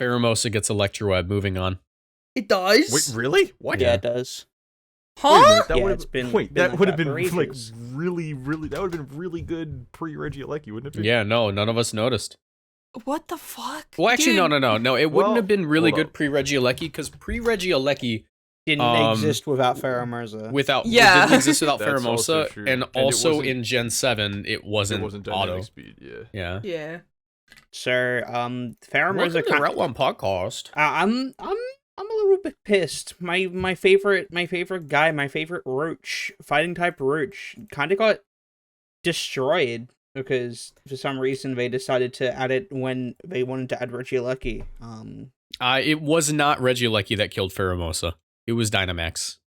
Pheromosa gets Electroweb. Moving on. It does? Wait, really? What? Yeah, it does. Huh? That Yeah, would it's been- have wait. been That like would have that been for like ages. really. That would have been really good pre-Regieleki, wouldn't it? Be? Yeah, no, none of us noticed. What the fuck? Well, actually, Dude. no. It wouldn't Well, have been really hold good up. pre-Regieleki because pre-Regieleki Didn't exist without Pheromosa. without Yeah. it didn't exist without That's also Pheromosa, true. and And it also wasn't- in Gen 7 it It wasn't, wasn't auto. dynamic speed. Yeah. Yeah. Yeah. So, Welcome Pheromosa to the Route 1 podcast. I'm a little bit pissed. My favorite guy, my favorite roach, fighting type roach, kind of got destroyed because for some reason they decided to add it when they wanted to add Regieleki. It was not Regieleki that killed Pheromosa. It was Dynamax.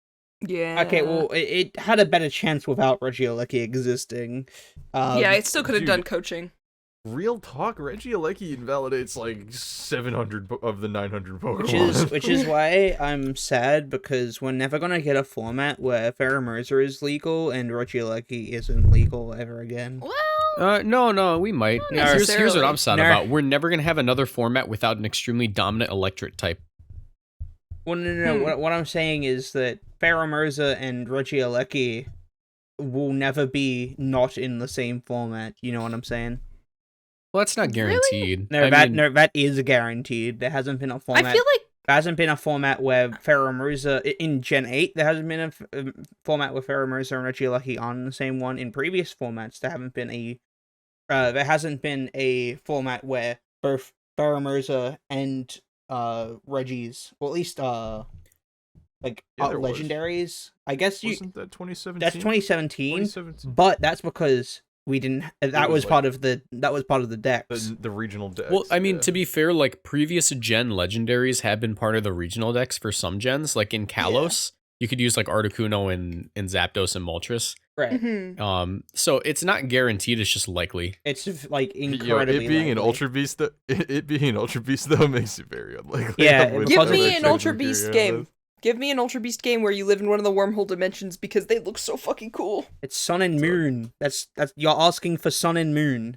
Yeah. Okay, well, it had a better chance without Regieleki existing. Yeah, it still could have dude. done coaching. Real talk, Regieleki invalidates like 700 of the 900 Pokemon. which is why I'm sad because we're never gonna get a format where Pheromosa is legal and Regieleki isn't legal ever again. Well, No, we might. Not Here's what necessarily. I'm sad about. We're never gonna have another format without an extremely dominant electric type. Well, no. What I'm saying is that Pheromosa and Regieleki will never be not in the same format. You know what I'm saying? Well, that's not guaranteed. No, I mean, that is guaranteed. There hasn't been a format. I feel like There hasn't been a format where Pheromosa in Gen 8. There hasn't been a format where Pheromosa and Regieleki on the same one. In previous formats, there hasn't been a format where both Pheromosa and Regis, or at least Yeah, there was. legendaries. I guess Wasn't that 2017? that's 2017. 2017. But that's because we didn't. That was was part of the. That was part of the decks. The regional decks. well, I mean, yeah. to be fair, like previous gen legendaries have been part of the regional decks for some gens. Like in Kalos, you could use like Articuno and Zapdos and Moltres. Right. mhm. So it's not guaranteed. It's just likely. It's just, like Yo, incredibly. it being an likely. Ultra Beast, it being an Ultra Beast though makes it very unlikely. Yeah, I'm with- Give because I'm me with an Murkiri Ultra on Beast this. game. Give me an Ultra Beast game where you live in one of the wormhole dimensions because they look so fucking cool. It's Sun and Moon. That's you're asking for Sun and Moon.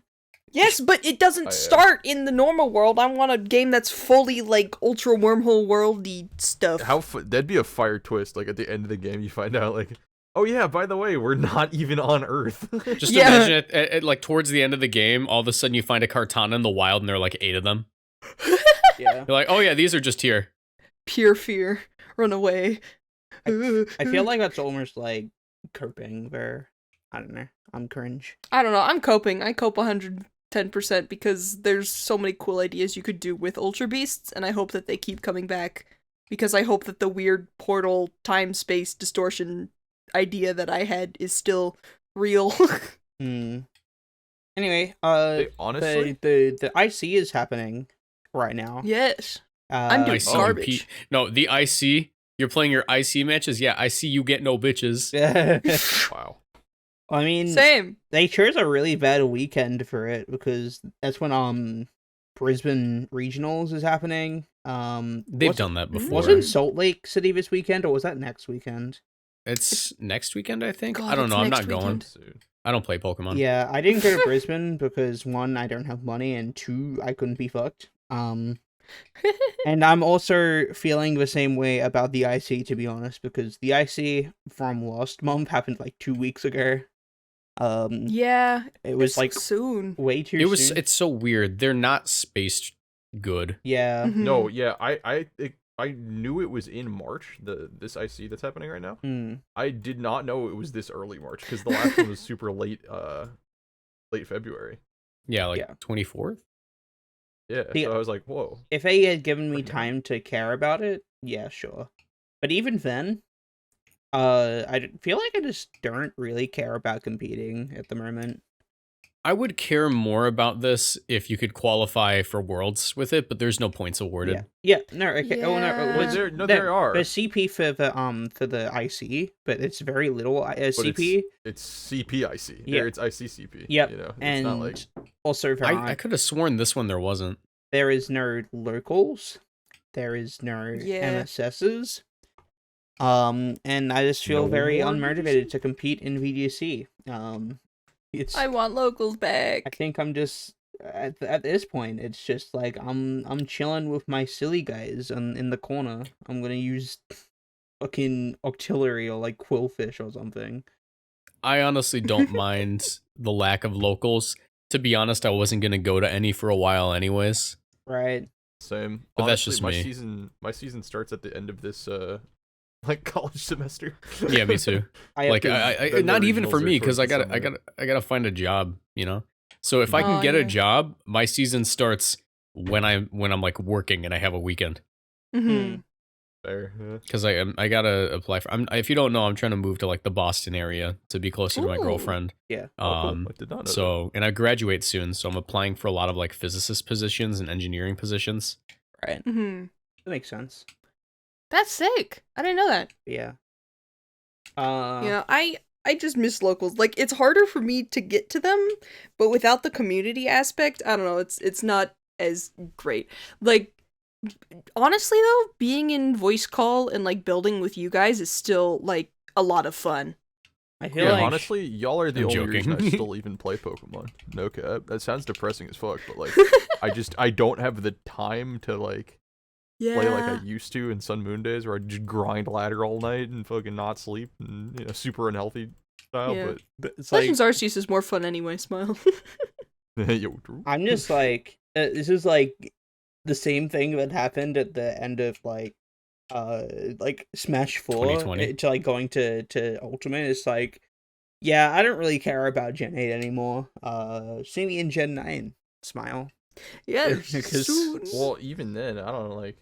Yes, but it doesn't yeah. start in the normal world. I want a game that's fully like ultra wormhole worldy stuff. That'd be a fire twist. Like at the end of the game, you find out like, oh yeah, by the way, we're not even on Earth. Just Yeah. imagine it like towards the end of the game, all of a sudden you find a Kartana in the wild, and there are like 8 of them. Yeah. You're like, oh yeah, these are just here. Pure fear. Run away. I feel like that's almost like coping there. I don't know. I'm cringe. I don't know. I'm coping. I cope 110% because there's so many cool ideas you could do with Ultra Beasts, and I hope that they keep coming back because I hope that the weird portal time-space distortion idea that I had is still real. Anyway, Hey, honestly, the IC is happening right now. Yes. I'm doing IC garbage. No, the IC. You're playing your IC matches. Yeah, I see you get no bitches. wow. I mean, Same. they chose a really bad weekend for it because that's when Brisbane Regionals is happening. They've done that before. Wasn't Salt Lake City this weekend, or was that next weekend? It's next weekend, I think. God, I don't it's know. I'm next not going. weekend. I don't play Pokemon. Yeah, I didn't go to Brisbane because 1, I don't have money, and 2, I couldn't be fucked. And I'm also feeling the same way about the IC, to be honest, because the IC from last month happened like 2 weeks ago. Yeah. It was it's like soon. way too soon. It's so weird. They're not spaced good. Yeah. Mhm. No, yeah, I knew it was in March. This IC that's happening right now. Mm. I did not know it was this early March because the last one was super late, late February. Yeah, like Yeah. 24th. Yeah, The- so I was like, whoa. If they had given me Pretty time to care about it, yeah, sure. But even then, I feel like I just don't really care about competing at the moment. I would care more about this if you could qualify for Worlds with it, but there's no points awarded. Yeah, no, okay. Oh no, Yeah. Well, there are. There's CP for the IC, but it's very little But CP. It's CPIC. Yeah. It's ICCP. Yep, You know, it's and not like also I could have sworn this one there wasn't. there is no locals. There is no Yeah. MSSs. And I just feel No very more unmotivated to compete in VGC. It's I want locals I back. think I'm just at this point, it's just like I'm chilling with my silly guys in the corner. I'm gonna use fucking Octillery or like Quillfish or something. I honestly don't mind the lack of locals. To be honest, I wasn't gonna go to any for a while anyways. Right. Same. But Honestly, that's just my me. My season starts at the end of this like college semester. Yeah, me too. I Like Then the not even for regionals are me, because towards I the gotta find a job, you know. So if I can Oh, get a yeah. job, my season starts when I'm like working and I have a weekend. Mm-hmm. Fair. Yeah. Because I gotta apply for. If you don't know, I'm trying to move to like the Boston area to be closer to my Ooh. girlfriend. Yeah. Oh, cool. I did not know So and I graduate soon, so I'm applying for a lot of like physicist positions and engineering positions. Right. Mm-hmm. That makes sense. That's sick. I didn't know that. Yeah. Yeah, I just miss locals. Like, it's harder for me to get to them, but without the community aspect, I don't know, it's not as great. Like, honestly though, being in voice call and like building with you guys is still like a lot of fun. I feel Yeah, like honestly, y'all are the I'm only joking. reason I still even play Pokemon. No cap. That sounds depressing as fuck, but like, I don't have the time to like play like I used to in Sun Moon days, where I just grind ladder all night and fucking not sleep and super unhealthy style. Yeah. but it's like Legends Arceus is more fun anyway, Smile. But yo, Drew. I'm just like this is like the same thing that happened at the end of like Smash 4 2020. to like going to Ultimate. It's like, yeah, I don't really care about Gen 8 anymore. See me in Gen 9. Smile. Yeah, Because- soon. Well, even then, I don't know, like.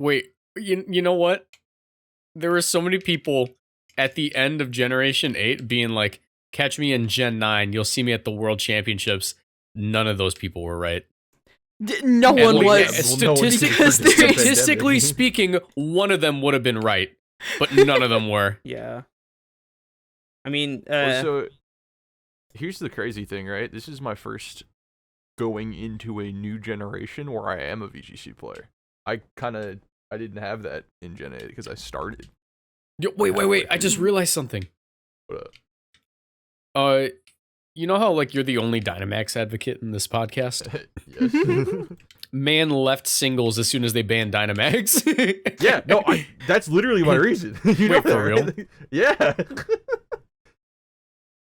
Wait, you know what? There were so many people at the end of Generation 8 being like, catch me in Gen 9, you'll see me at the World Championships. None of those people were right. No And, one like, was. no one can statistic- because predict the there's- statistically pandemic. speaking, one of them would have been right, but none of them were. Yeah. I mean, Well, so here's the crazy thing, right? This is my first going into a new generation where I am a VGC player. I didn't have that in Gen 8 because I started. Yo, wait! I just realized something. What up? You know how like you're the only Dynamax advocate in this podcast? Yes. Man left singles as soon as they banned Dynamax. Yeah, no, that's literally my reason. You know Wait, for that, real? right? Yeah.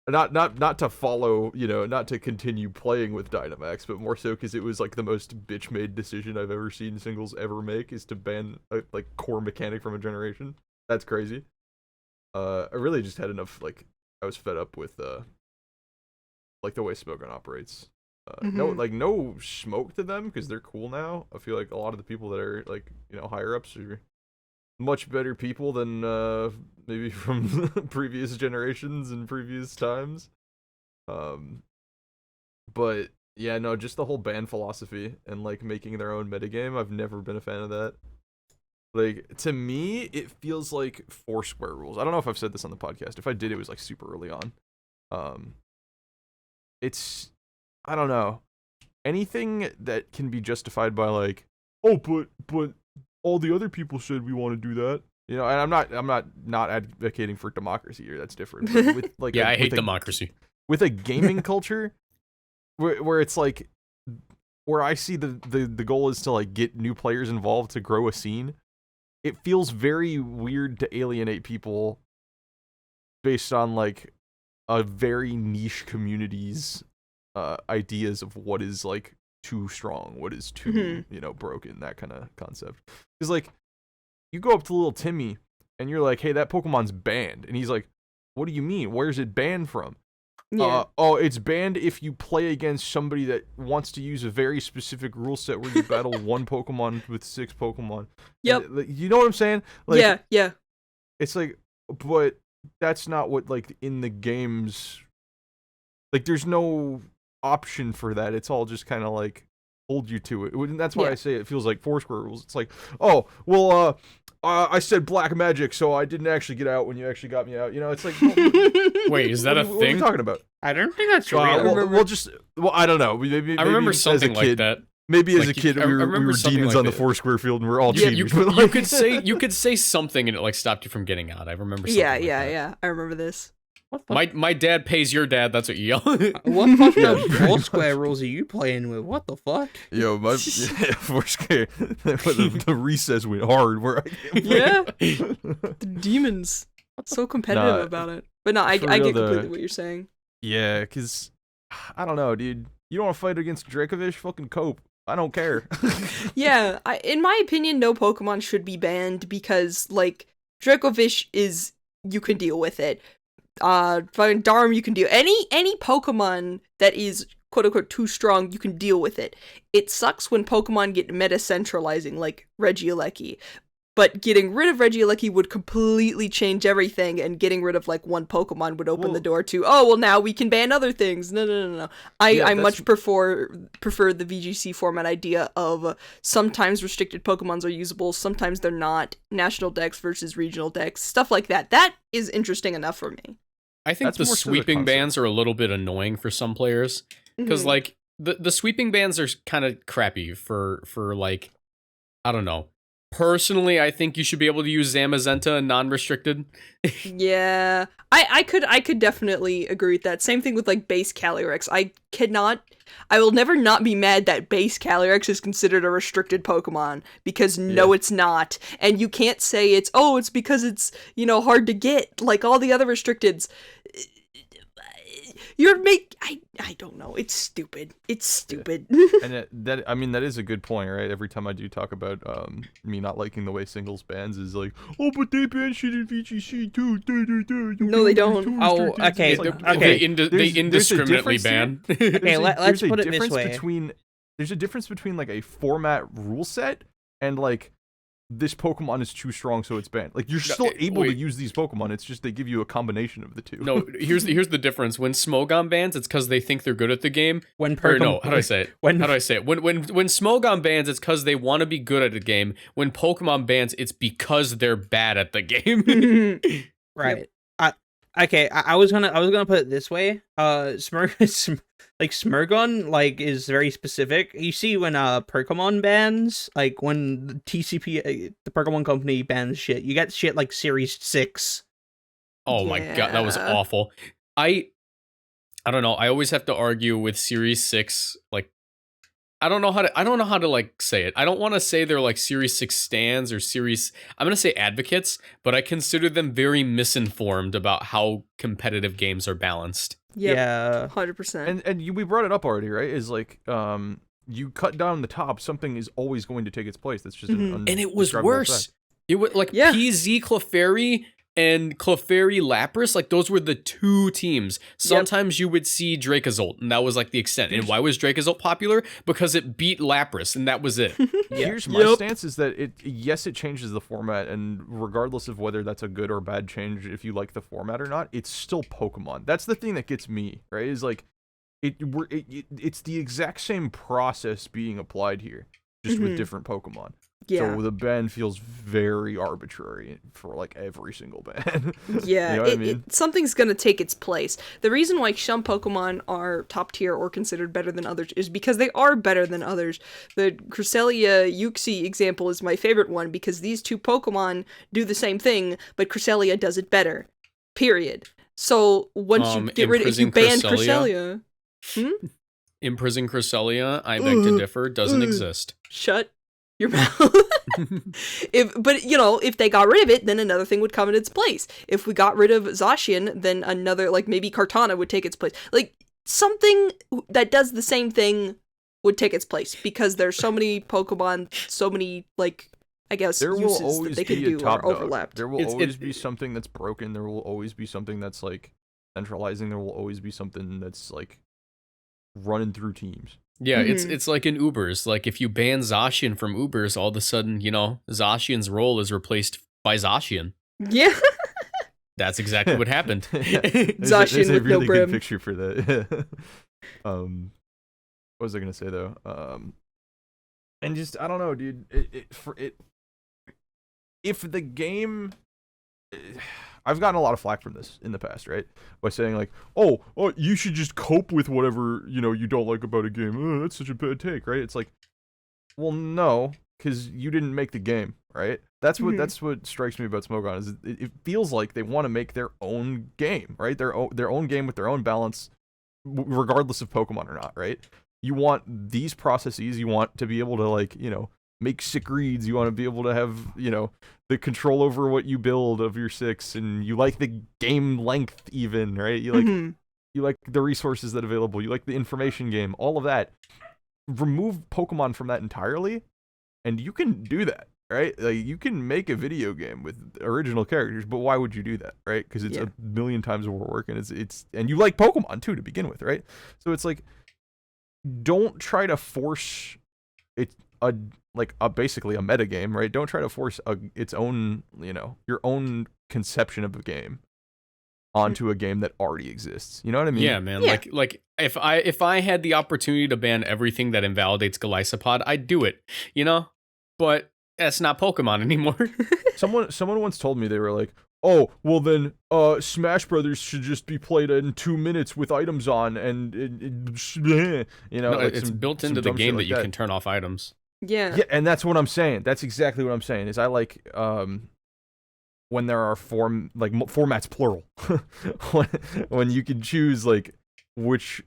Not to follow, not to continue playing with Dynamax, but more so because it was like the most bitch-made decision I've ever seen singles ever make, is to ban a like core mechanic from a generation. That's crazy. I really just had enough, like, I was fed up with like the way Smogon operates. No smoke to them because they're cool now. I feel like a lot of the people that are like, higher ups are much better people than maybe from previous generations and previous times. But yeah, no, just the whole ban philosophy and like making their own metagame, I've never been a fan of that. Like, to me, it feels like Foursquare rules. I don't know if I've said this on the podcast. If I did, it was like super early on. It's, I don't know, anything that can be justified by like, oh, but all the other people said we want to do that. And I'm not advocating for democracy here. That's different. But with, like, Yeah, I hate with democracy. with a gaming culture where it's like, where I see the goal is to like get new players involved to grow a scene. It feels very weird to alienate people based on like a very niche community's ideas of what is like too strong, what is too broken, that kind of concept. Because like, you go up to little Timmy and you're like, hey, that Pokemon's banned, and he's like, what do you mean? Where's it banned from? Yeah. It's banned if you play against somebody that wants to use a very specific rule set where you battle one Pokemon with 6 Pokemon. Yep. You know what I'm saying? Like, yeah. It's like, but that's not what, like, in the games, like, there's no option for that. It's all just kind of like hold you to it. And that's why I say it feels like Foursquare rules. It's like, oh, well, I said black magic, so I didn't actually get out when you actually got me out. It's like, Wait, is that a what are we thing? talking about? I don't think that's real. I don't know. Maybe I remember as a something like kid, that. Maybe as Like, a kid, I we remember were something demons like on the that. Foursquare field, and we're all Yeah, cheaters. you but, like, could say something and it like stopped you from getting out. I remember something like that. Yeah. I remember this. My dad pays your dad. That's what you yell. What fucked up Foursquare rules are you playing with? What the fuck? Yo, my Foursquare, the recess went hard where I came Yeah. The demons. So competitive about it. But no, I for get real, completely what you're saying. Yeah, because, I don't know, dude. You don't want to fight against Dracovish? Fucking cope. I don't care. Yeah, in my opinion, no Pokemon should be banned because, like, Dracovish is, you can deal with it. Fucking Darm, you can deal. Any Pokemon that is quote unquote too strong, you can deal with it. It sucks when Pokemon get meta centralizing, like Regieleki. But getting rid of Regieleki would completely change everything, and getting rid of, like, one Pokemon would open the door to, oh, well, now we can ban other things. No. I much prefer the VGC format idea of sometimes restricted Pokemons are usable, sometimes they're not, national decks versus regional decks, stuff like that. That is interesting enough for me. I think That's the more so the sweeping concept. bans are a little bit annoying for some players. Because, Mhm. like, the sweeping bans are kind of crappy for, like, I don't know. Personally, I think you should be able to use Zamazenta non-restricted. Yeah, I could definitely agree with that. Same thing with, like, base Calyrex. I will never not be mad that base Calyrex is considered a restricted Pokemon, because no, it's not. And you can't say it's because it's, hard to get, like all the other restricteds. I don't know. It's stupid. It's stupid. And that is a good point, right? Every time I do talk about me not liking the way singles bans is like, oh, but they ban shit in VGC too. No, they don't. Oh, okay. They There's a indiscriminately difference there. ban. Okay, let's put it this way. There's a difference between, like, a format rule set and, like, this Pokemon is too strong, so it's banned. Like, you're still able to use these Pokemon. It's just they give you a combination of the two. No, here's the difference. When Smogon bans, it's because they think they're good at the game. How do I say it? When Smogon bans, it's because they want to be good at the game. When Pokemon bans, it's because they're bad at the game. Right. Okay, I was gonna put it this way. Smirgon, like, is very specific. You see when Pokemon bans, like when the TCP, the Pokemon Company bans shit, you get shit like Series 6. Oh my god, that was awful. I don't know. I always have to argue with Series 6. Like, I don't know how to like say it. I don't want to say they're like Series 6 stands or I'm going to say advocates, but I consider them very misinformed about how competitive games are balanced. Yep, Yeah. 100%. And we brought it up already, right? Is like you cut down the top, something is always going to take its place. That's just an And it was undescribable worse. fact. It was like PZ Clefairy and Clefairy Lapras, like those were the two teams. Sometimes you would see Dracozolt, and that was like the extent. And why was Dracozolt popular? Because it beat Lapras, and that was it. Here's my stance: is that it changes the format, and regardless of whether that's a good or bad change, if you like the format or not, it's still Pokemon. That's the thing that gets me, right? Is like it's the exact same process being applied here, just with different Pokemon. Yeah. So the ban feels very arbitrary for like every single ban. Yeah, You know what I mean? something's gonna take its place. The reason why some Pokemon are top tier or considered better than others is because they are better than others. The Cresselia Uxie example is my favorite one because these two Pokemon do the same thing, but Cresselia does it better. Period. So once you get rid of, if you ban Cresselia, Imprison Cresselia, I beg to differ, doesn't exist. Shut your mouth. If they got rid of it, then another thing would come in its place. If we got rid of Zacian, then another, like maybe Kartana would take its place. Like something that does the same thing would take its place because there's so many Pokemon, so many, like, I guess, there will uses that always they can be a do top are dog. overlapped. There will always be something that's broken. There will always be something that's like centralizing. There will always be something that's like running through teams. Yeah, it's like in Ubers. Like if you ban Zacian from Ubers, all of a sudden, Zacian's role is replaced by Zacian. Yeah. That's exactly what happened. Zacian there's a with no really brim. good picture for that. What was I gonna say though? And just I don't know, dude. If the game, I've gotten a lot of flack from this in the past, right? By saying like, oh, you should just cope with whatever you don't like about a game. Oh, that's such a bad take, right? It's like, well, no, because you didn't make the game, right? That's what strikes me about Smogon is it feels like they want to make their own game, right? Their own game with their own balance, regardless of Pokemon or not, right? You want these processes, you want to be able to like, make sick reads, you want to be able to have, the control over what you build of your 6, and you like the game length even, right? You like the resources that are available, you like the information game, all of that. Remove Pokemon from that entirely, and you can do that, right? Like, you can make a video game with original characters, but why would you do that, right? Because it's a million times more work, and it's and you like Pokemon too to begin with, right? So it's like, don't try to force it basically a meta game, right? Don't try to force its own, your own conception of a game onto a game that already exists. You know what I mean? Yeah, man. Yeah. Like if I had the opportunity to ban everything that invalidates Golisopod, I'd do it. But that's not Pokemon anymore. Someone once told me, they were like, "Oh, well then, Smash Brothers should just be played in 2 minutes with items on, and no, like it's built into the game that you can turn off items." Yeah, and that's what I'm saying. That's exactly what I'm saying. Is I like when there are formats plural, when you can choose like which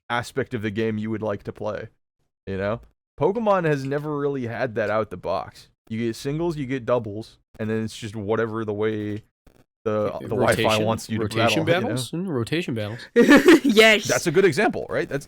aspect of the game you would like to play. Pokemon has never really had that out the box. You get singles, you get doubles, and then it's just whatever the way the Wi-Fi wants you to rotation battle, battles. Rotation battles. Yes, that's a good example, right? That's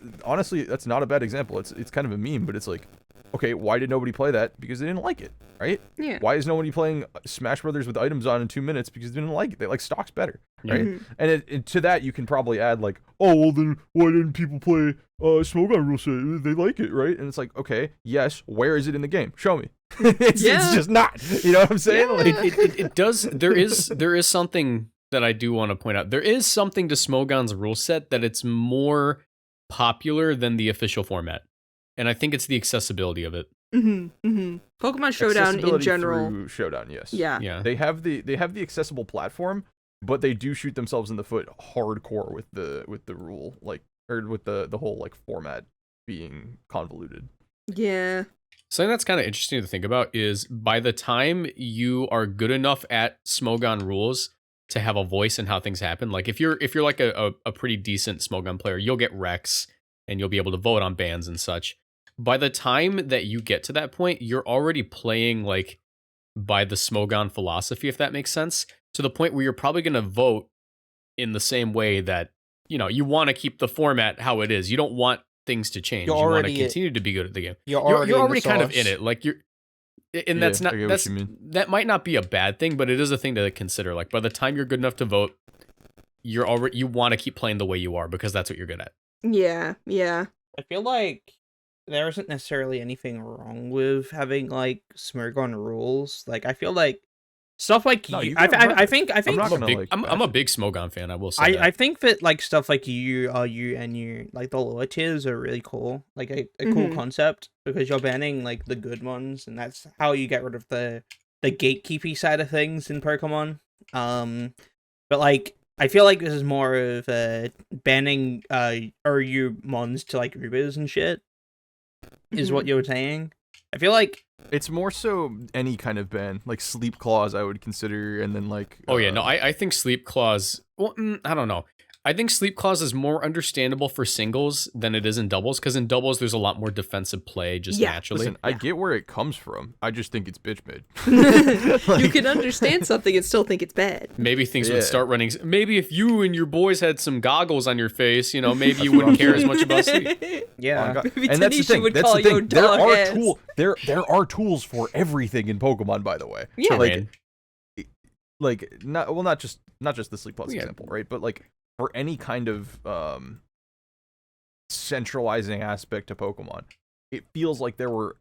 not a bad example. It's kind of a meme, but it's like, okay, why did nobody play that? Because they didn't like it, right? Yeah. Why is nobody playing Smash Brothers with items on in 2 minutes? Because they didn't like it. They like stocks better, right? Mm-hmm. And to that, you can probably add like, oh, well then why didn't people play Smogon rule set? They like it, right? And it's like, okay, yes, where is it in the game? Show me. It's just not. You know what I'm saying? Yeah. Like, it does. There is something that I do want to point out. There is something to Smogon's rule set that it's more popular than the official format. And I think it's the accessibility of it. Pokemon Showdown in general. Through Showdown, yes. Yeah. They have the accessible platform, but they do shoot themselves in the foot hardcore with the rule, or with the whole format being convoluted. Yeah. Something that's kind of interesting to think about is by the time you are good enough at Smogon rules to have a voice in how things happen, like if you're like a pretty decent Smogon player, you'll get Rex and you'll be able to vote on bans and such. By the time that you get to that point, you're already playing by the Smogon philosophy, if that makes sense, to the point where you're probably going to vote in the same way that, you want to keep the format how it is. You don't want things to change. You want to continue to be good at the game. You're already kind of in it. That might not be a bad thing, but it is a thing to consider. Like by the time you're good enough to vote, you want to keep playing the way you are because that's what you're good at. Yeah. I feel like there isn't necessarily anything wrong with having Smogon rules. I feel like stuff like I think I'm a big Smogon fan. I will say I think that stuff like you and you the lower tiers are really cool. A cool concept because you're banning the good ones, and that's how you get rid of the gatekeepy side of things in Pokemon. But I feel like this is more of banning Uru mons to Ubers and shit. Is what you're saying? I feel like it's more so any kind of ban, Sleep Clause I would consider, and then I think Sleep Clause. Well, I don't know. I think Sleep Clause is more understandable for singles than it is in doubles, because in doubles there's a lot more defensive play naturally. Listen, I get where it comes from. I just think it's bitch made. You can understand something and still think it's bad. Maybe things would start running. Maybe if you and your boys had some goggles on your face, maybe you wouldn't care as much about sleep. Yeah, and that's the thing. That's the thing. There are tools for everything in Pokemon, by the way. Yeah, not just the Sleep Clause example, right? But for any kind of centralizing aspect to Pokemon, it feels like there were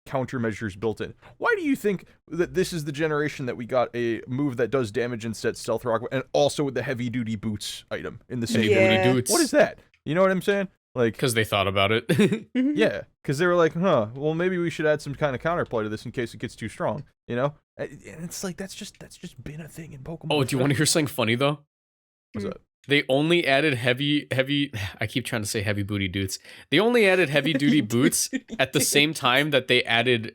countermeasures built in. Why do you think that this is the generation that we got a move that does damage instead Stealth Rock, and also with the heavy duty boots item in the same booty boots? What is that? You know what I'm saying? Because they thought about it. Yeah, because they were like, well, maybe we should add some kind of counterplay to this in case it gets too strong. And it's that's just been a thing in Pokemon. Oh, do you want to hear something funny though? What's that? They only added heavy. I keep trying to say heavy booty dudes. They only added heavy duty boots at the same time that they added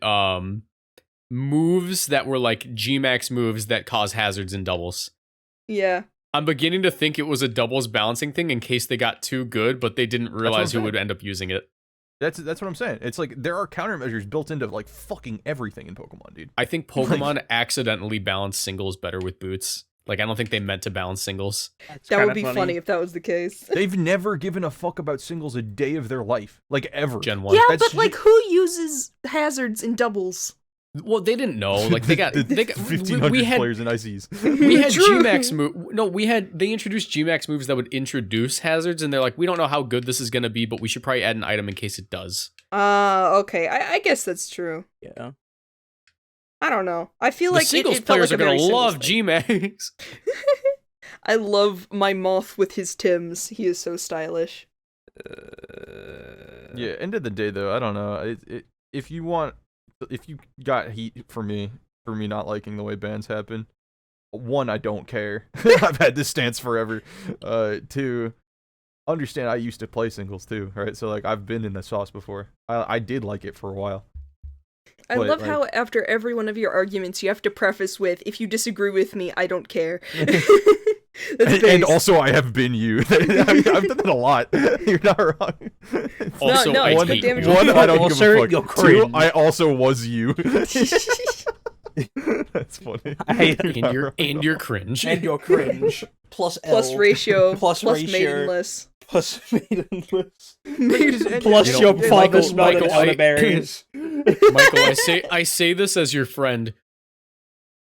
moves that were like G-Max moves that cause hazards in doubles. Yeah. I'm beginning to think it was a doubles balancing thing in case they got too good, but they didn't realize who would end up using it. That's what I'm saying. It's like there are countermeasures built into like fucking everything in Pokemon, dude. I think Pokemon accidentally balanced singles better with boots. Like, I don't think they meant to balance singles. That would be funny if that was the case. They've never given a fuck about singles a day of their life. Like, ever. Gen 1. Yeah, That's but like, who uses hazards in doubles? Well, they didn't know. Like, they got 1,500 we had players in ICs. we had True. G-Max move. No, they introduced G-Max moves that would introduce hazards, and they're like, we don't know how good this is gonna be, but we should probably add an item in case it does. Okay. I guess that's true. Yeah. I don't know. I feel The like singles it felt players like a are very gonna singles love thing. G-Max. I love my moth with his Tims. He is so stylish. Yeah, end of the day, though, I don't know. If you got heat for me not liking the way bans happen, one, I don't care. I've had this stance forever. Two, understand I used to play singles too, right? So like I've been in the sauce before. I did like it for a while. I But, love like- how after every one of your arguments, you have to preface with, if you disagree with me, I don't care. That's And base. also, I have been you. I've done that a lot. You're not wrong. Also, no, I it's one, good damage. one, I don't Also, give a fuck. you'll Two, cringe. I also was you. That's funny. and your cringe. And your cringe. Plus L. Plus ratio. Plus ratio. maidenless. Plus maidenless. Maidenless. Plus You know, your Michael- father's not an Michael, I- elderberries. Michael, I say this as your friend.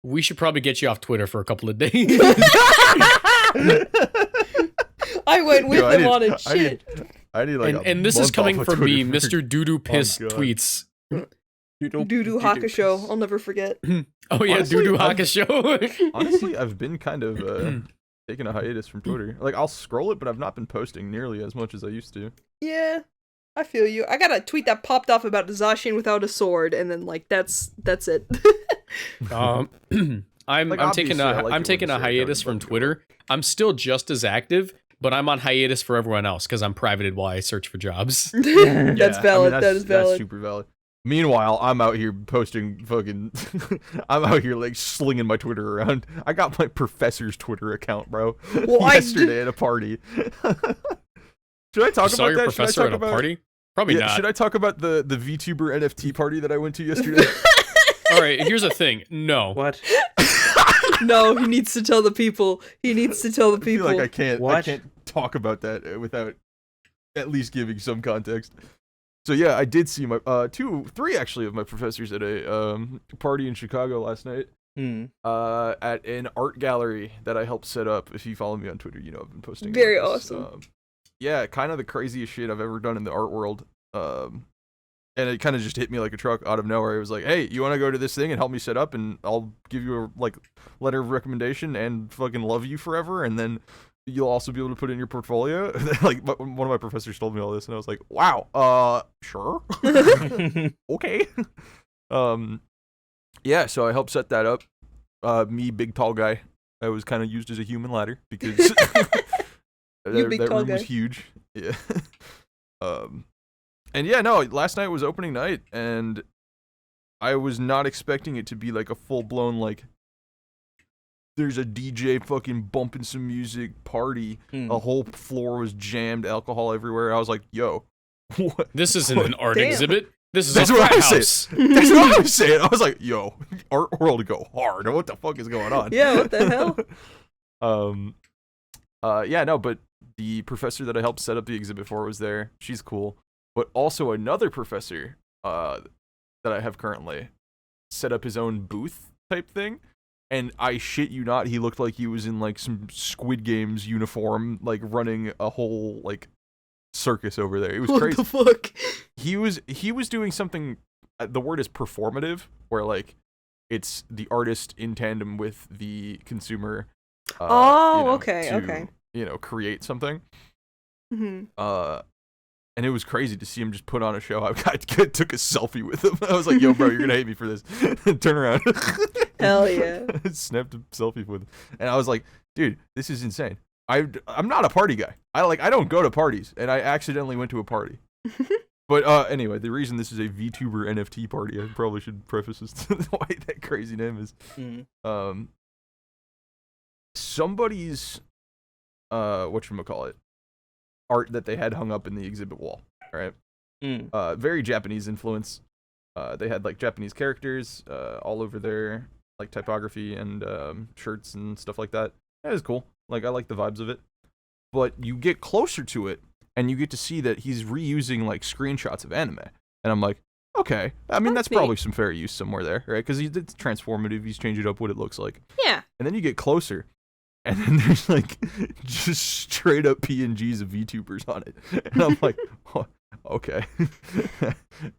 We should probably get you off Twitter for a couple of days. I went with Yo, him on it. Shit. I need like and this is coming from me, Mr. Doodoo Piss God. tweets. Doo-doo Hakusho. I'll never forget. Oh yeah, Honestly, Doodoo I've- Hakusho. Honestly, I've been kind of taking a hiatus from Twitter. Like, I'll scroll it, but I've not been posting nearly as much as I used to. Yeah. I feel you. I got a tweet that popped off about Zacian without a sword, and then like that's it. I'm Like, taking obviously, I like I'm it taking when a you say it, hiatus don't from fucking go. Twitter. I'm still just as active, but I'm on hiatus for everyone else because I'm privated while I search for jobs. That's Yeah, valid. I mean, That is That's valid. super valid. Meanwhile, I'm out here posting fucking. I'm out here like slinging my Twitter around. I got my professor's Twitter account, bro. Well, yesterday at a party. Should I talk You saw about your that? professor should I at talk a about, party? Probably Yeah, not. should I talk about the VTuber NFT party that I went to yesterday? All right, here's the thing. No. What? No, he needs to tell the people. He needs to tell the I feel people. like I can't What? talk about that without at least giving some context. So yeah, I did see my three actually of my professors at a party in Chicago last night. At an art gallery that I helped set up. If you follow me on Twitter, you know I've been posting. Very about this. awesome. Yeah, kind of the craziest shit I've ever done in the art world. And it kind of just hit me like a truck out of nowhere. It was like, hey, you want to go to this thing and help me set up, and I'll give you a like letter of recommendation and fucking love you forever, and then you'll also be able to put it in your portfolio. Like one of my professors told me all this, and I was like, wow, sure, okay. Yeah, so I helped set that up. Me, big tall guy. I was kind of used as a human ladder because big that tall room was guy. huge. Yeah. And yeah, no, last night was opening night, and I was not expecting it to be like a full blown like. There's a DJ fucking bumping some music party. A whole floor was jammed, alcohol everywhere. I was like, yo, what? This isn't an art Damn. exhibit. This is That's a what frat I said. house. That's what I was saying. I was like, yo, art world go hard. What the fuck is going on? Yeah, what the hell? Yeah, no, but the professor that I helped set up the exhibit for was there. She's cool. But also another professor that I have currently set up his own booth type thing. And I shit you not, he looked like he was in like some Squid Games uniform, like running a whole like circus over there. It was What crazy. the fuck? He was doing something. The word is performative, where like it's the artist in tandem with the consumer. Okay, to, okay. Create something. hmm And it was crazy to see him just put on a show. I took a selfie with him. I was like, "Yo, bro, you're gonna hate me for this." Turn around. Hell yeah. Snapped a selfie with him, and I was like, "Dude, this is insane." I'm not a party guy. I don't go to parties, and I accidentally went to a party. But anyway, the reason this is a VTuber NFT party, I probably should preface this to why that crazy name is. Somebody's whatchamacallit, art that they had hung up in the exhibit wall, right? Very Japanese influence. They had like Japanese characters all over their like typography and shirts and stuff like that. That is cool. Like, I like the vibes of it. But you get closer to it, and you get to see that he's reusing like screenshots of anime, and I'm like, okay. I mean, that's probably some fair use somewhere there, right? Because it's transformative. He's changing up what it looks like. Yeah. And then you get closer, and then there's like just straight up PNGs of VTubers on it, and I'm like, oh, okay,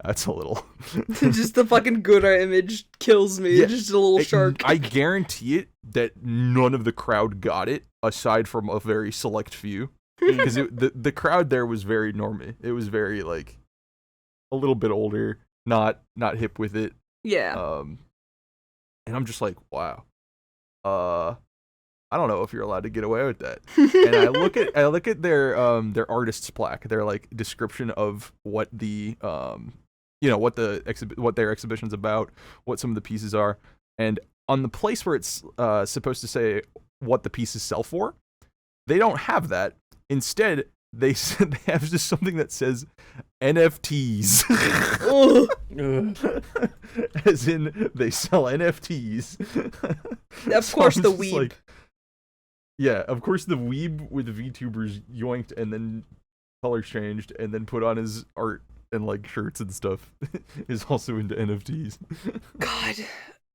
that's a little. Just the fucking Gura image kills me. Yeah, just a little shark. I guarantee it that none of the crowd got it, aside from a very select few. Because the crowd there was very normy. It was very like a little bit older, not hip with it. Yeah. And I'm just like, wow. I don't know if you're allowed to get away with that. And I look at their artist's plaque, their like description of what the what their exhibition's about, what some of the pieces are, and on the place where it's supposed to say what the pieces sell for, they don't have that. Instead, they have just something that says NFTs. As in, they sell NFTs. Of course, the weeb. Like, yeah, of course, the weeb with VTubers yoinked and then color changed and then put on his art and like shirts and stuff is also into NFTs. God.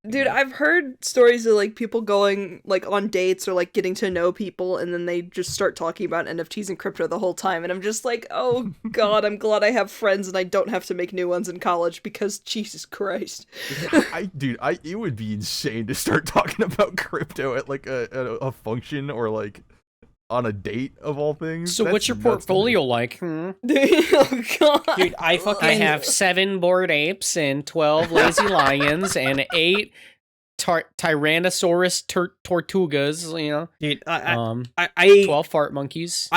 Dude, I've heard stories of like people going like on dates or like getting to know people, and then they just start talking about NFTs and crypto the whole time, and I'm just like, oh god, I'm glad I have friends and I don't have to make new ones in college, because Jesus Christ. It would be insane to start talking about crypto at like a function or like on a date of all things. So what's your portfolio like? Oh god. Dude, I have 7 bored apes and 12 lazy lions and 8 Tyrannosaurus tortugas. You know, dude, 12 fart monkeys.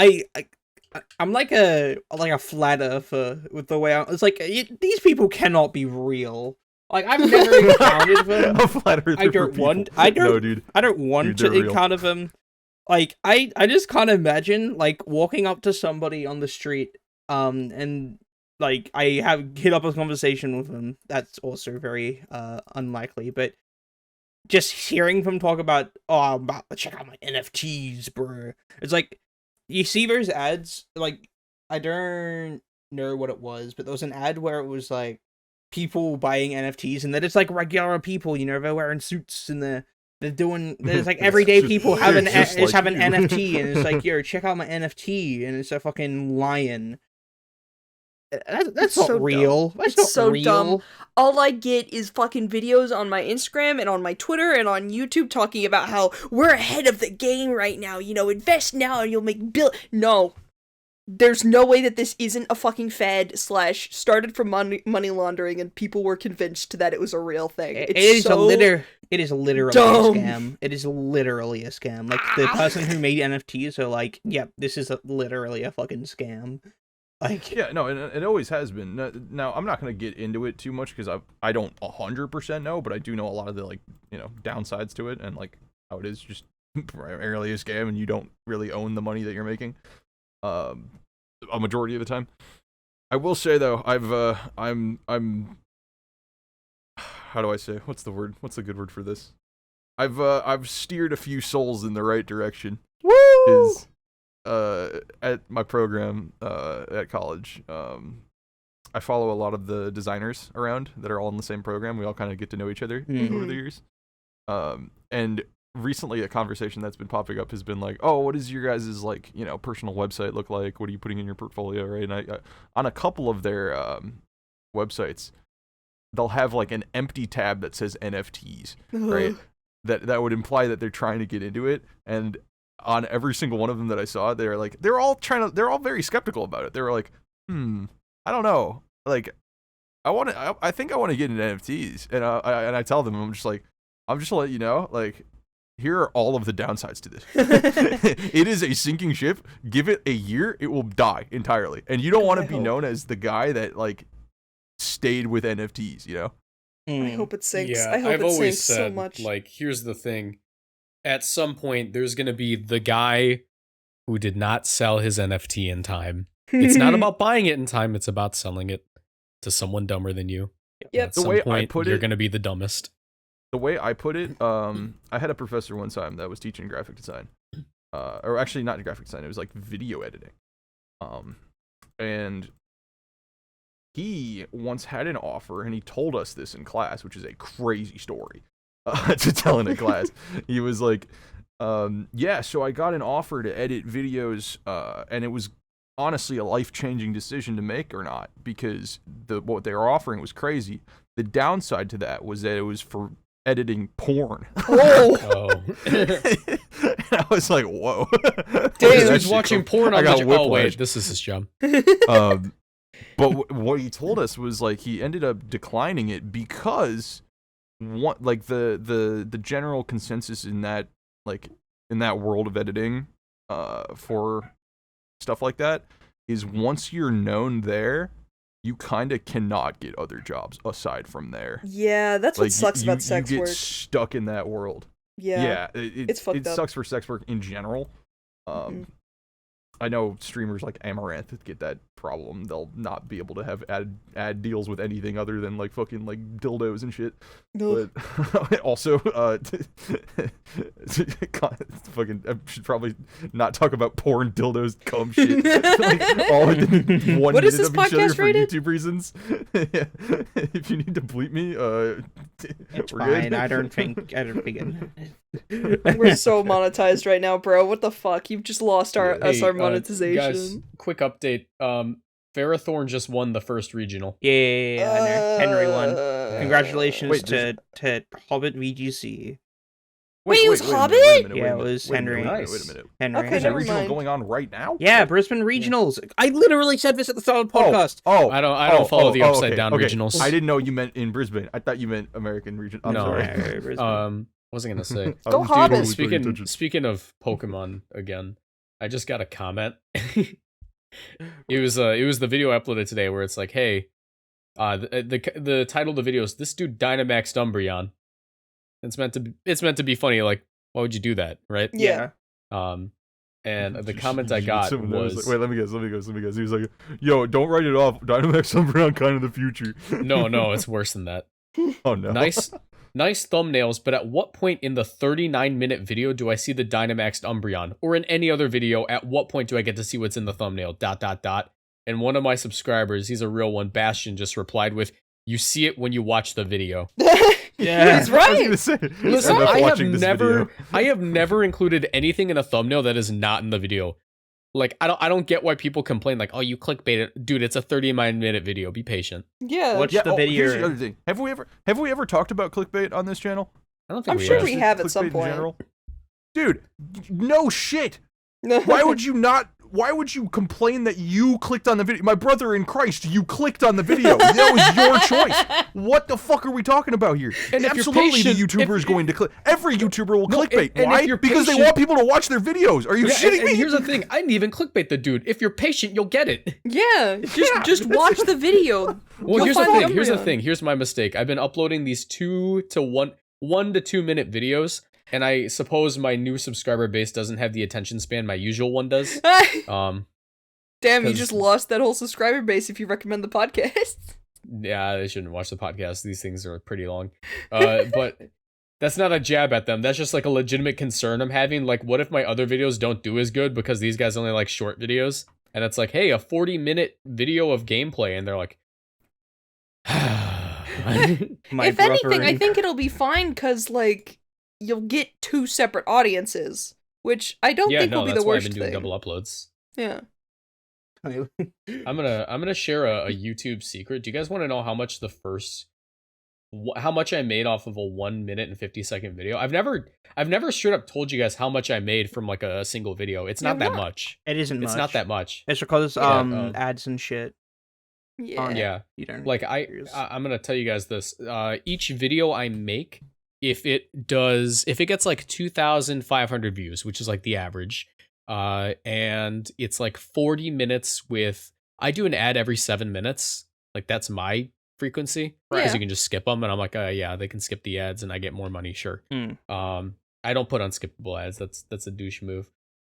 I'm like a flat earther with the way it's like these people cannot be real. Like, I've never encountered them. A flat earther I don't want to encounter them. Like, I just can't imagine, like, walking up to somebody on the street, and, like, I hit up a conversation with them. That's also very, unlikely, but just hearing them talk about, oh, I'm about to check out my NFTs, bro. It's like, you see those ads, like, I don't know what it was, but there was an ad where it was, like, people buying NFTs, and then it's, like, regular people, you know, they're wearing suits, and there's like everyday people have an NFT, and it's like, yo, check out my NFT, and it's a fucking lion. That's not so real. Dumb. That's it's not so real. Dumb. All I get is fucking videos on my Instagram and on my Twitter and on YouTube talking about how we're ahead of the game right now. You know, invest now and you'll make No. There's no way that this isn't a fucking fad / started from money laundering and people were convinced that it was a real thing. It is literally dumb. a scam. It is literally a scam. Like, the person who made NFTs are like, yeah, this is literally a fucking scam. Like, yeah, no, and it always has been. Now, I'm not going to get into it too much because I don't 100% know, but I do know a lot of the, like, you know, downsides to it and, like, how it is just primarily a scam and you don't really own the money that you're making. A majority of the time. I will say though, I'm how do I say? What's the word? What's a good word for this? I've steered a few souls in the right direction. Woo! At my program at college, I follow a lot of the designers around that are all in the same program. We all kind of get to know each other over the years. And recently a conversation that's been popping up has been like, oh, what does your guys' like, you know, personal website look like? What are you putting in your portfolio, right? And I on a couple of their websites, they'll have like an empty tab that says NFTs, right? That would imply that they're trying to get into it. And on every single one of them that I saw, they're all very skeptical about it. They were like, I don't know. Like, I think I want to get into NFTs. And I tell them, I'm just gonna let you know, like, here are all of the downsides to this. It is a sinking ship. Give it a year, it will die entirely. And you don't want to be known as the guy that like stayed with NFTs, you know? I hope it sinks. Yeah, I hope I've it always sinks said, so much. like, here's the thing. At some point, there's going to be the guy who did not sell his NFT in time. It's not about buying it in time, it's about selling it to someone dumber than you. Yep. At The some way I point, put you're it- going to be the dumbest. The way I put it, I had a professor one time that was teaching graphic design. Or actually not graphic design, it was like video editing. And he once had an offer, and he told us this in class, which is a crazy story to tell in a class. He was like, yeah, so I got an offer to edit videos, and it was honestly a life-changing decision to make or not, because what they were offering was crazy. The downside to that was that it was for editing porn. Oh, I was like, whoa. Damn. He's watching porn on got the... Oh, whiplash. wait, this is his job. But what he told us was like he ended up declining it because the general consensus in that world of editing for stuff like that is once you're known there, you kind of cannot get other jobs aside from there. yeah, that's what Like sucks about sex you get work. stuck in that world. Yeah. It's fucked it up. sucks for sex work in general. I know streamers like Amaranth get that problem. They'll not be able to have ad deals with anything other than like fucking like dildos and shit. Ugh. But also, fucking I should probably not talk about porn, dildos, cum shit. Like, all within 1 What is minute this of each other podcast for rated? YouTube reasons. If you need to bleep me, It's we're fine. good. I don't think We're so monetized right now, bro. What the fuck? You've just lost our Hey, our monetization. Guys, quick update. Ferrothorn just won the first regional. Yeah, Henry won. Congratulations Wait, to Hobbit VGC. Wait, it was Hobbit? Yeah, it was Henry. Wait a Nice. minute. Henry. Okay, Is there a never regional mind. going on right now? Yeah, Brisbane Regionals. I literally said this at the start of the podcast. I don't follow the upside down regionals. I didn't know you meant in Brisbane. I thought you meant American region. I'm No. sorry. Yeah, Brisbane. What was I gonna say? Go Hobbit! Speaking of Pokemon again, I just got a comment. It was the video I uploaded today where it's like, hey, the title of the video is "This Dude Dynamaxed Umbreon." It's meant to be funny. Like, why would you do that, right? Yeah. And the comment I got was, like, wait, let me guess. He was like, yo, don't write it off. Dynamax Umbreon kind of the future. no, it's worse than that. Oh no. Nice thumbnails, but at what point in the 39-minute video do I see the Dynamaxed Umbreon? Or in any other video, at what point do I get to see what's in the thumbnail? ... And one of my subscribers, he's a real one, Bastion, just replied with, "You see it when you watch the video." Yeah. He's I was right. gonna say, Listen, I'm I watching this video. have never included anything in a thumbnail that is not in the video. Like, I don't get why people complain like, "Oh, you clickbait it." Dude, it's a 39-minute video. Be patient. Yeah. Watch Yeah, the video. here's the other thing. Have we ever talked about clickbait on this channel? I don't think I'm we sure have. we have at some Clickbait in point. general? Dude, no shit. Why would you not? Why would you complain that you clicked on the video? My brother in Christ, you clicked on the video. That was your choice. What the fuck are we talking about here? And if you're absolutely, the patient- YouTuber is going to click. Every YouTuber will No, clickbait. and if Why? you're Because they patient- want people to watch their videos. Are you Yeah, shitting and me? here's the thing. I didn't even clickbait the dude. If you're patient, you'll get it. Yeah. Just watch the video. Well, You'll here's the find thing. Here's the Umbreon. thing. Here's my mistake. I've been uploading these 1 to 2 minute videos, and I suppose my new subscriber base doesn't have the attention span my usual one does. Damn, you 'cause- just lost that whole subscriber base if you recommend the podcast. Yeah, they shouldn't watch the podcast. These things are pretty long. But that's not a jab at them. That's just like a legitimate concern I'm having. Like, what if my other videos don't do as good because these guys only like short videos? And it's like, hey, a 40-minute video of gameplay, and they're like, My If brother anything, I in- think it'll be fine because like you'll get 2 separate audiences, which I don't yeah, think no, will be that's the why I've worst been doing thing. double uploads. Yeah. I'm gonna share a YouTube secret. Do you guys want to know how much how much I made off of a 1 minute and 50-second video? I've never straight up told you guys how much I made from like a single video. It's not that much. It isn't It's much. not that much. It's because Yeah, ads and shit. Yeah. Yeah. You don't Like I'm gonna tell you guys this. Each video I make if it gets like 2,500 views, which is like the average, and it's like 40 minutes with, I do an ad every 7 minutes. Like that's my frequency, because you can just skip them, and I'm like, yeah, they can skip the ads and I get more money, sure. I don't put unskippable ads. That's a douche move.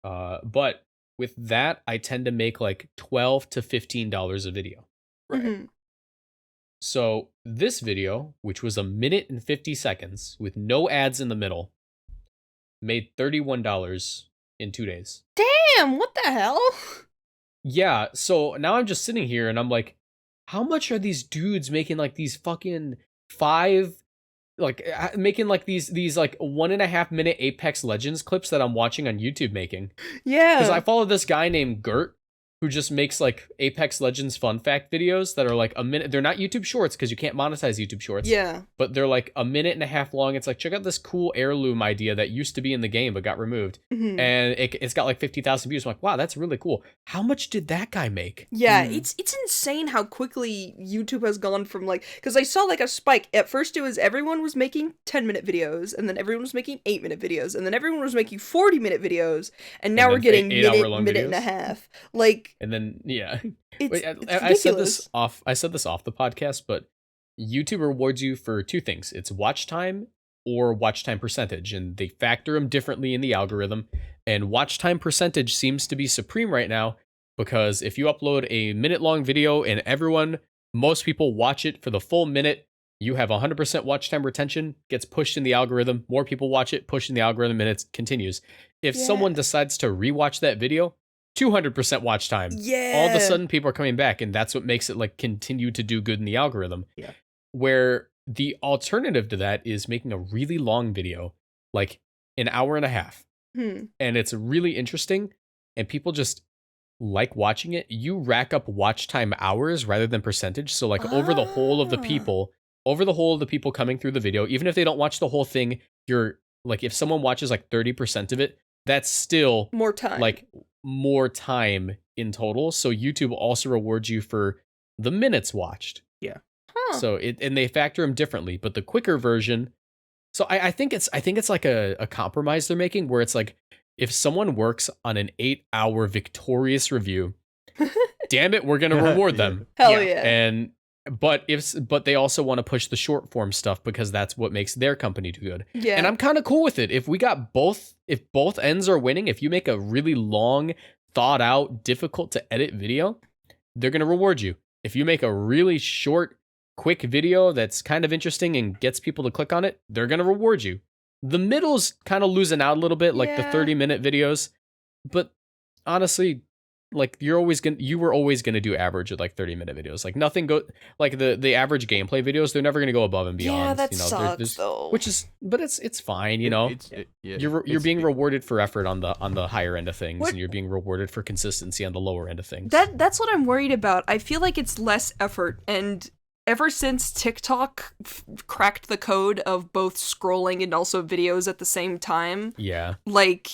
But with that, I tend to make like $12 to $15 a video. Right. Mhm. So this video, which was 1 minute and 50 seconds with no ads in the middle, made $31 in 2 days. Damn, what the hell? Yeah, so now I'm just sitting here and I'm like, how much are these dudes making like these fucking making like these like 1.5 minute Apex Legends clips that I'm watching on YouTube making? Yeah. Because I follow this guy named Gert, who just makes like Apex Legends fun fact videos that are like a minute. They're not YouTube shorts because you can't monetize YouTube shorts. Yeah. But they're like 1.5 minutes long. It's like, check out this cool heirloom idea that used to be in the game but got removed. Mhm. And it's got like 50,000 views. I'm like, wow, that's really cool. How much did that guy make? Yeah, it's insane how quickly YouTube has gone from like, because I saw like a spike. At first it was everyone was making 10-minute videos, and then everyone was making 8-minute videos, and then everyone was making 40-minute videos, and now And we're then getting 8-hour-long minute and a videos. half. Like, And then, yeah. it's, Wait, it's I said ridiculous. this off. I said this off the podcast, but YouTube rewards you for two things: it's watch time or watch time percentage, and they factor them differently in the algorithm. And watch time percentage seems to be supreme right now, because if you upload a minute-long video and most people watch it for the full minute, you have 100% watch time retention. Gets pushed in the algorithm. More people watch it, pushed in the algorithm, and it continues. If Yeah. someone decides to rewatch that video, 200% watch time. Yeah. All of a sudden people are coming back, and that's what makes it like continue to do good in the algorithm. Yeah. Where the alternative to that is making a really long video, like an hour and a half, Hmm. and it's really interesting and people just like watching it. You rack up watch time hours rather than percentage. So like over the whole of the people coming through the video, even if they don't watch the whole thing, you're like, if someone watches like 30% of it, that's still More time. like more time in total. So YouTube also rewards you for the minutes watched. Huh. So and they factor them differently, but the quicker version. So I think it's like a compromise they're making, where it's like, if someone works on an 8-hour victorious review, damn it, we're gonna reward them. Hell yeah. And but they also want to push the short form stuff because that's what makes their company do good. Yeah. And I'm kind of cool with it. If both ends are winning, if you make a really long, thought out, difficult to edit video, they're going to reward you. If you make a really short, quick video that's kind of interesting and gets people to click on it, they're going to reward you. The middle's kind of losing out a little bit, like the Yeah. 30-minute videos. But honestly, like you were always gonna do average at like 30-minute videos. Like nothing like the average gameplay videos, they're never gonna go above and beyond. Yeah, that There- sucks though. but it's fine, you know. You're being rewarded for effort on the higher end of things, What- and you're being rewarded for consistency on the lower end of things. That's what I'm worried about. I feel like it's less effort, and ever since TikTok cracked the code of both scrolling and also videos at the same time, Yeah. like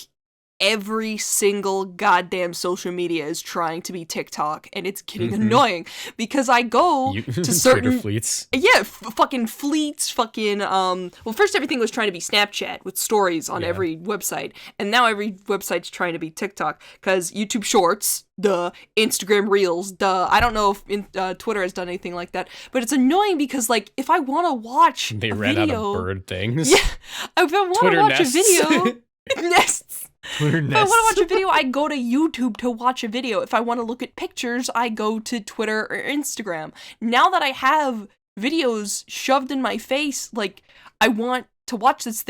every single goddamn social media is trying to be TikTok, and it's getting annoying because I go to certain Twitter fleets. yeah, fucking fleets, fucking well, first everything was trying to be Snapchat with stories on Yeah. every website, and now every website's trying to be TikTok because YouTube Shorts, duh, Instagram Reels, duh. I don't know if Twitter has done anything like that, but it's annoying because like if I want to watch They a ran video, out of bird things. yeah, if I want to Twitter watch nests. a video, nests. Twitter If I want to watch a video, I go to YouTube to watch a video. If I want to look at pictures, I go to Twitter or Instagram. Now that I have videos shoved in my face, like, I want to watch this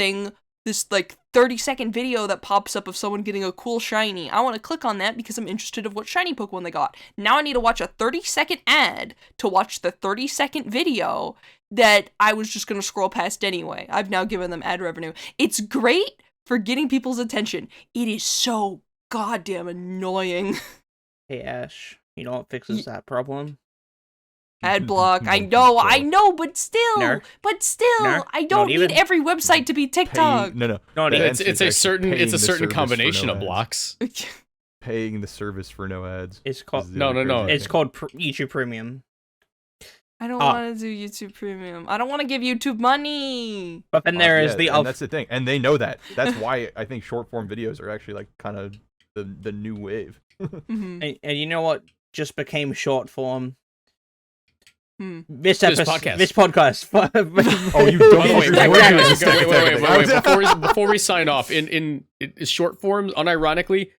like 30-second video that pops up of someone getting a cool shiny. I want to click on that because I'm interested of what shiny Pokemon they got. Now I need to watch a 30-second ad to watch the 30-second video that I was just going to scroll past anyway. I've now given them ad revenue. It's great for getting people's attention. It is so goddamn annoying. Hey Ash, you know what fixes that problem? Ad block. I Well, know, but still, Ner. I don't even. need every website to be TikTok. No. No, The It's answer it's is a actually certain paying the service for combination no of ads. blocks. Paying the service for no ads. It's called is the No, other no, no. crazy it's thing. called YouTube Premium. I don't want to do YouTube Premium. I don't want to give YouTube money. But then there is and that's the thing, and they know that. That's why I think short form videos are actually like kind of the new wave. Mhm. And you know what just became short form? This podcast. This podcast. Oh, you By the don't. wait. Before we sign off, in short forms, unironically,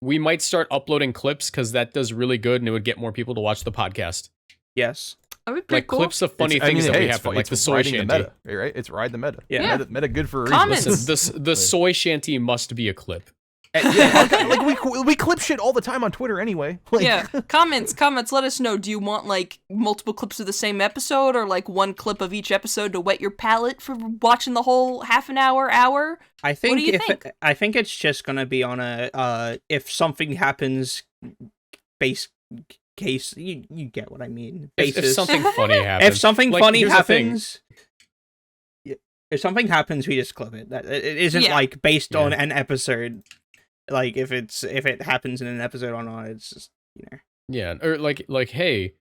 we might start uploading clips because that does really good, and it would get more people to watch the podcast. Yes. That'd be pretty Like cool. clips of funny things that we happen, like the soy riding shanty. the meta, right? It's ride the meta. Yeah. Meta good for a reason. Comments. Listen, the soy shanty must be a clip. Like we clip shit all the time on Twitter anyway. Like, Yeah, comments, let us know. Do you want, like, multiple clips of the same episode, or, like, one clip of each episode to whet your palate for watching the whole half an hour? I think What do you think? I think it's just gonna be on a if something happens base case, you get what I mean. If Basis. something funny happens. If something Like, funny here's the thing. happens, if something happens, we just clip it. It isn't Yeah. like based on Yeah. an episode. Like if it happens in an episode or not, it's just Yeah, or like, hey,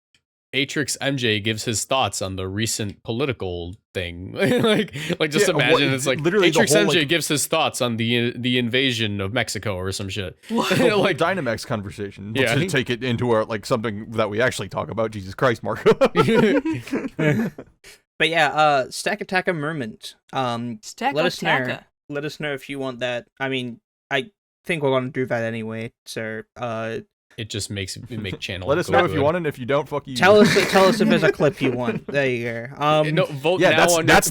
AtrixMJ gives his thoughts on the recent political thing. like just Yeah, imagine it's like literally the whole, AtrixMJ like- gives his thoughts on the invasion of Mexico or some shit. the whole like Dynamax conversation. Yeah. To take it into something that we actually talk about. Jesus Christ, Marco. But yeah, Stack Attacker Merment. Stack Let us know. Taka. Let us know if you want that. I mean, I think we're gonna do that anyway. So it just makes it make channel. Let us go know if you good. want it. If you don't, fuck you. tell us if there's a clip you want. There you go. No, vote Yeah, now on that's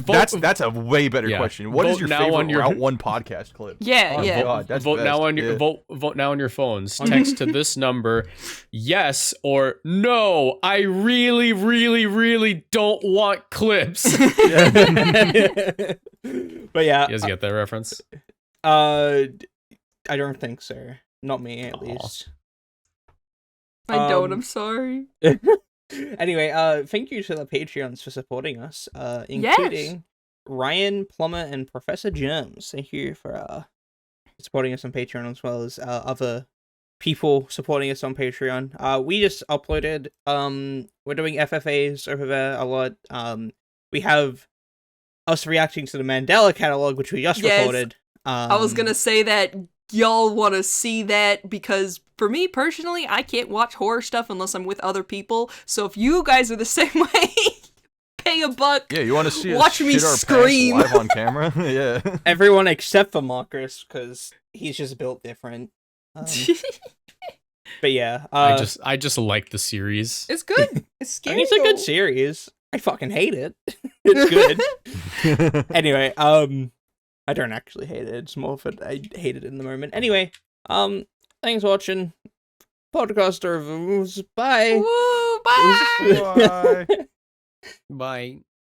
a way better Yeah. question. What is Vote your now favorite on your- Route 1 podcast clip? Yeah, Oh, yeah. God, that's vote best. now on your Yeah. vote now on your phones. Text to this number, yes or no. I really, really, really don't want clips. You But yeah, guys get that reference? I don't think so. Not me, at Aw. least. I don't, Um, I'm sorry. Anyway, thank you to the Patreons for supporting us, Yes. including Ryan, Plumber, and Professor Germs. Thank you for supporting us on Patreon, as well as other people supporting us on Patreon. We just uploaded, we're doing FFAs over there a lot. We have us reacting to the Mandela catalog, which we just Yes. recorded. I was gonna say that y'all want to see that because for me personally, I can't watch horror stuff unless I'm with other people. So if you guys are the same way, pay $1. Yeah, you want to see us Watch me shit our pants scream. live on camera? Yeah. Everyone except for Marcus, because he's just built different. But yeah, I just like the series. It's good. It's I scary. mean, it's a good series. I fucking hate it. It's good. Anyway, I don't actually hate it. It's more of I hate it in the moment. Anyway, thanks for watching. Podcast reviews. Bye. Woo, bye. Bye. Bye.